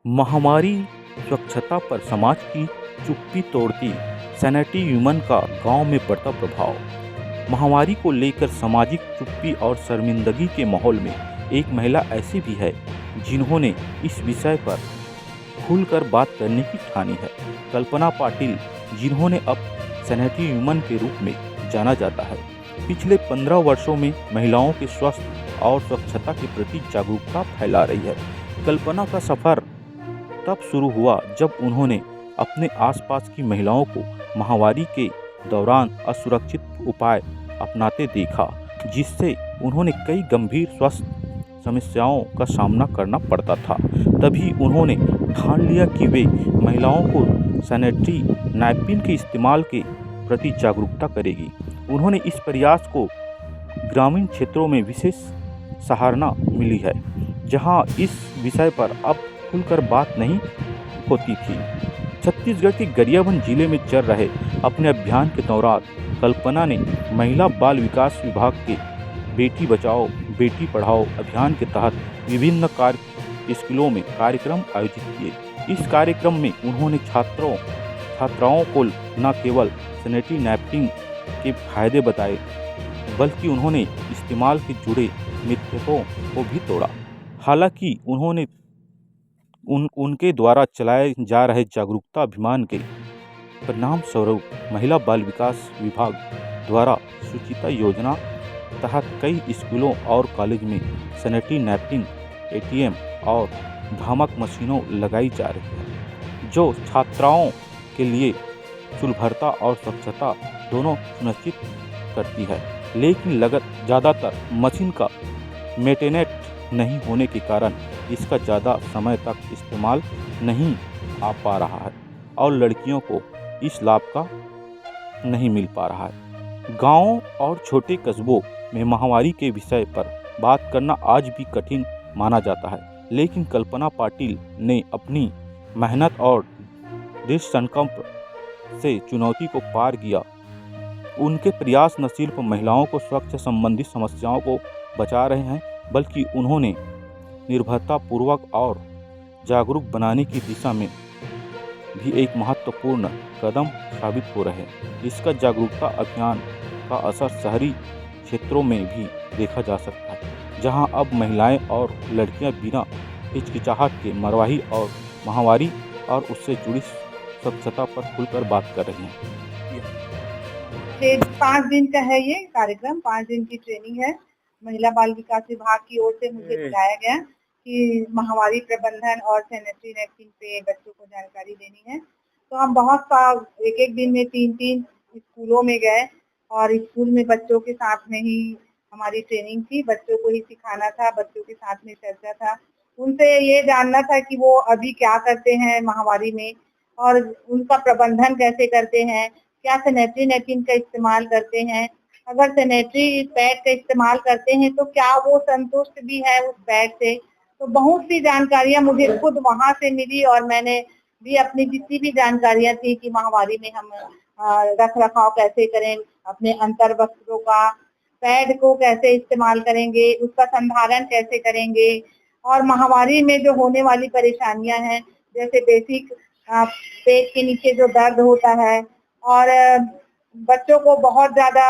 महामारी स्वच्छता पर समाज की चुप्पी तोड़ती सैनिटरी ह्यूमन का गांव में पड़ता प्रभाव। महामारी को लेकर सामाजिक चुप्पी और शर्मिंदगी के माहौल में एक महिला ऐसी भी है जिन्होंने इस विषय पर खुलकर बात करने की ठानी है। कल्पना पाटिल, जिन्होंने अब सैनिटरी ह्यूमन के रूप में जाना जाता है, पिछले 15 वर्षों में महिलाओं के स्वास्थ्य और स्वच्छता के प्रति जागरूकता फैला रही है। कल्पना का सफर तब शुरू हुआ जब उन्होंने अपने आसपास की महिलाओं को महामारी के दौरान असुरक्षित उपाय अपनाते देखा, जिससे उन्होंने कई गंभीर स्वास्थ्य समस्याओं का सामना करना पड़ता था। तभी उन्होंने ठान लिया कि वे महिलाओं को सैनिटरी नैपकिन के इस्तेमाल के प्रति जागरूकता करेगी। उन्होंने इस प्रयास को ग्रामीण क्षेत्रों में विशेष सराहना मिली है, जहां इस विषय पर अब खुलकर बात नहीं होती थी। छत्तीसगढ़ के गरियाबंद जिले में चल रहे अपने अभियान के दौरान कल्पना ने महिला बाल विकास विभाग के बेटी बचाओ बेटी पढ़ाओ अभियान के तहत विभिन्न स्कूलों में कार्यक्रम आयोजित किए। इस कार्यक्रम में उन्होंने छात्राओं को न केवल सैनिटरी नैपकिन के फायदे बताए, बल्कि उन्होंने इस्तेमाल से जुड़े मिथकों को भी तोड़ा। हालांकि उन्होंने उनके द्वारा चलाए जा रहे जागरूकता अभियान के परिणाम स्वरूप महिला बाल विकास विभाग द्वारा सुचिता योजना तहत कई स्कूलों और कॉलेज में सैनिटरी नैपकिन, एटीएम और भ्रामक मशीनों लगाई जा रही है, जो छात्राओं के लिए सुलभता और स्वच्छता दोनों सुनिश्चित करती है। लेकिन ज़्यादातर मशीन का मेंटेनेंस नहीं होने के कारण इसका ज़्यादा समय तक इस्तेमाल नहीं आ पा रहा है और लड़कियों को इस लाभ का नहीं मिल पा रहा है। गाँव और छोटे कस्बों में महामारी के विषय पर बात करना आज भी कठिन माना जाता है, लेकिन कल्पना पाटिल ने अपनी मेहनत और दृढ़ संकल्प से चुनौती को पार किया। उनके प्रयास न सिर्फ महिलाओं को स्वच्छता संबंधी समस्याओं को बचा रहे हैं, बल्कि उन्होंने निर्भरतापूर्वक और जागरूक बनाने की दिशा में भी एक महत्वपूर्ण कदम साबित हो रहे हैं। इसका जागरूकता अभियान का असर शहरी क्षेत्रों में भी देखा जा सकता है, जहां अब महिलाएं और लड़कियां बिना हिचकिचाहट के मरवाही और महामारी और उससे जुड़ी स्वच्छता पर खुलकर बात कर रही हैं। 5 दिन का है ये कार्यक्रम, 5 दिन की ट्रेनिंग है। महिला बाल विकास विभाग की ओर से मुझे बुलाया गया कि महामारी प्रबंधन और सैनिटरी नैपकिन पे बच्चों को जानकारी देनी है। तो हम एक दिन में 3 स्कूलों में गए और स्कूल में बच्चों के साथ में ही हमारी ट्रेनिंग थी। बच्चों को ही सिखाना था, बच्चों के साथ में चर्चा था, उनसे ये जानना था कि वो अभी क्या करते हैं महामारी में और उनका प्रबंधन कैसे करते हैं, क्या सैनिटरी नैपकिन का इस्तेमाल करते हैं, अगर सैनिटरी पैड का इस्तेमाल करते हैं तो क्या वो संतुष्ट भी है उस पैड से। तो बहुत सी जानकारियां मुझे खुद वहां से मिली और मैंने भी अपनी जितनी भी जानकारियां थी कि महामारी में हम रख रखाव कैसे करें, अपने अंतर वस्त्रों का, पैड को कैसे इस्तेमाल करेंगे, उसका संधारण कैसे करेंगे और महामारी में जो होने वाली परेशानियां हैं, जैसे बेसिक पेट के नीचे जो दर्द होता है और बच्चों को बहुत ज्यादा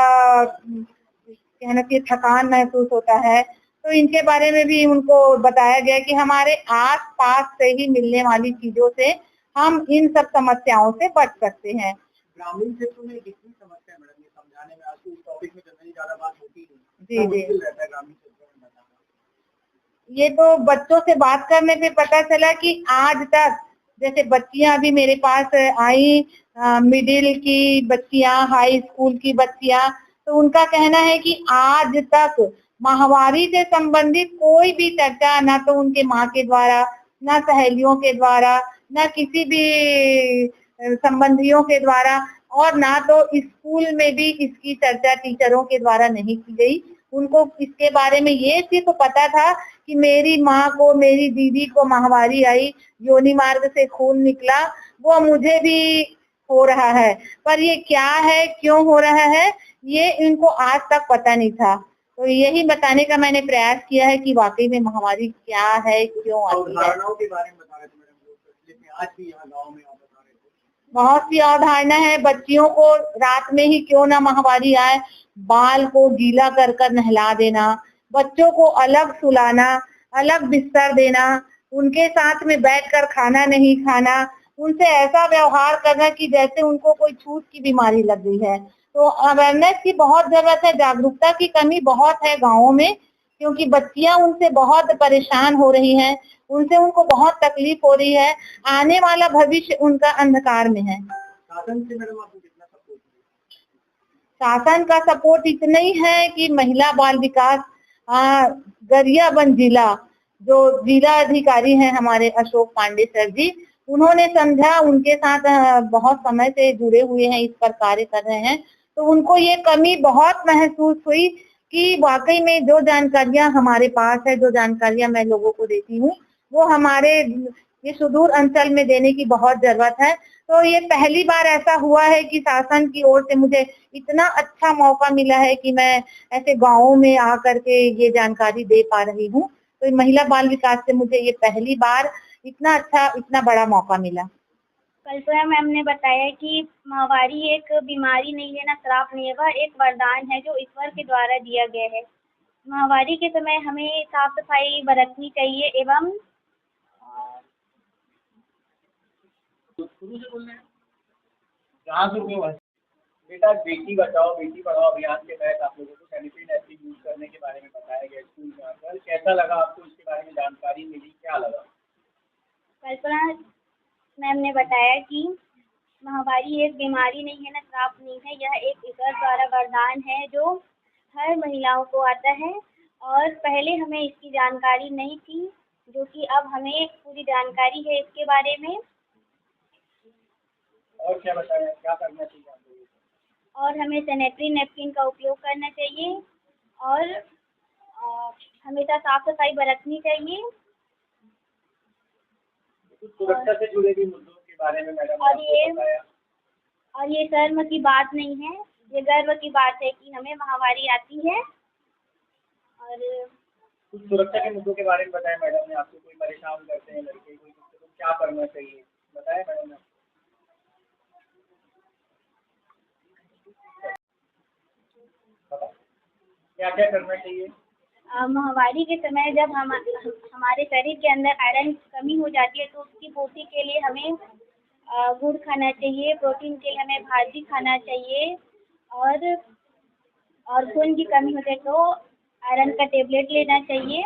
कहना कि थकान महसूस होता है, तो इनके बारे में भी उनको बताया गया कि हमारे आस पास से ही मिलने वाली चीजों से हम इन सब समस्याओं से बच सकते हैं। ग्रामीण क्षेत्रों में कितनी समस्या मैडम ये समझाने में, आज इस टॉपिक में जनरली ज्यादा बात होती है। जी जी, रहता है ग्रामीण क्षेत्रों में बताना। ये तो बच्चों से बात करने पे पता चला कि आज तक जैसे बच्चियां अभी मेरे पास आई, मिडिल की बच्चियां, हाई स्कूल की बच्चियां, तो उनका कहना है कि आज तक महामारी से संबंधित कोई भी चर्चा ना तो उनके माँ के द्वारा, ना सहेलियों के द्वारा, ना किसी भी संबंधियों के द्वारा और ना तो स्कूल में भी इसकी चर्चा टीचरों के द्वारा नहीं की गई। उनको इसके बारे में ये सिर्फ पता था कि मेरी माँ को, मेरी दीदी को महामारी आई, योनि मार्ग से खून निकला, वो मुझे भी हो रहा है, पर ये क्या है, क्यों हो रहा है, ये इनको आज तक पता नहीं था। तो यही बताने का मैंने प्रयास किया है कि वाकई में महामारी क्या है, क्यों आई है। धारणाओं के बारे में बता रहे थे मैडम, आज भी यहाँ गाँव में आप बता रहे थे। बहुत सी अवधारणा है। बच्चियों को रात में ही क्यों ना माहवारी आए, बाल को गीला कर कर नहला देना, बच्चों को अलग सुलाना, अलग बिस्तर देना, उनके साथ में बैठकर खाना नहीं खाना, उनसे ऐसा व्यवहार करना कि जैसे उनको कोई छूत की बीमारी लग गई है। तो अवेयरनेस की बहुत जरूरत है, जागरूकता की कमी बहुत है गाँवों में, क्योंकि बच्चियां उनसे बहुत परेशान हो रही हैं, उनको बहुत तकलीफ हो रही है। आने वाला भविष्य उनका अंधकार में है। शासन से मैडम आपको कितना सपोर्ट मिला? शासन का सपोर्ट इतना ही है कि महिला बाल विकास गरियाबंद जिला, जो जिला अधिकारी हैं हमारे अशोक पांडे सर जी, उन्होंने समझा, उनके साथ बहुत समय से जुड़े हुए हैं, इस पर कार्य कर रहे हैं, तो उनको ये कमी बहुत महसूस हुई कि वाकई में जो जानकारियां हमारे पास है, जो जानकारियां मैं लोगों को देती हूँ, वो हमारे ये सुदूर अंचल में देने की बहुत जरूरत है। तो ये पहली बार ऐसा हुआ है कि शासन की ओर से मुझे इतना अच्छा मौका मिला है कि मैं ऐसे गाँवों में आकर के ये जानकारी दे पा रही हूँ। तो महिला बाल विकास से मुझे ये पहली बार इतना बड़ा मौका मिला। कल्पना मैम ने बताया कि माहवारी एक बीमारी नहीं है, ना श्राप नहीं है, वह एक वरदान है जो ईश्वर के द्वारा दिया गया है। माहवारी के समय हमें साफ सफाई बरतनी चाहिए एवं शुरू से बोल रहे हैं जहाँ से रुके वहाँ। बेटा बेटी बचाओ बेटी पढ़ाओ अभियान के तहत आप लोगों को सैनिटरी नैपकिन यूज करने के बारे में बताया गया स्कूल में आकर, कैसा लगा आपको, इसके बारे में जानकारी मिली, क्या लगा? कल्पना मैम ने बताया कि माहवारी एक बीमारी नहीं है, ना श्राप नहीं है, यह एक ईश्वर द्वारा वरदान है जो हर महिलाओं को आता है। और पहले हमें इसकी जानकारी नहीं थी, जो कि अब हमें पूरी जानकारी है इसके बारे में। और क्या बताया, क्या करना चाहिए आप लोगों को? और हमें सैनिटरी नैपकिन का उपयोग करना चाहिए और हमेशा साफ सफाई बरतनी चाहिए। सुरक्षा से जुड़े भी मुद्दों के बारे में मैडम और ने बताया। और ये शर्म की बात नहीं है, ये गर्व की बात है कि हमें माहवारी आती है। और कुछ सुरक्षा के मुद्दों के बारे में बताया मैडम ने आपको, कोई परेशान करते हैं लड़के, कोई तो क्या करना चाहिए बताया मैडम ने? क्या क्या करना चाहिए? माहवारी के समय जब हमारे शरीर के अंदर आयरन की कमी हो जाती है, तो उसकी पूर्ति के लिए हमें गुड़ खाना चाहिए, प्रोटीन के लिए हमें भाजी खाना चाहिए, और खून की कमी हो जाए तो आयरन का टेबलेट लेना चाहिए।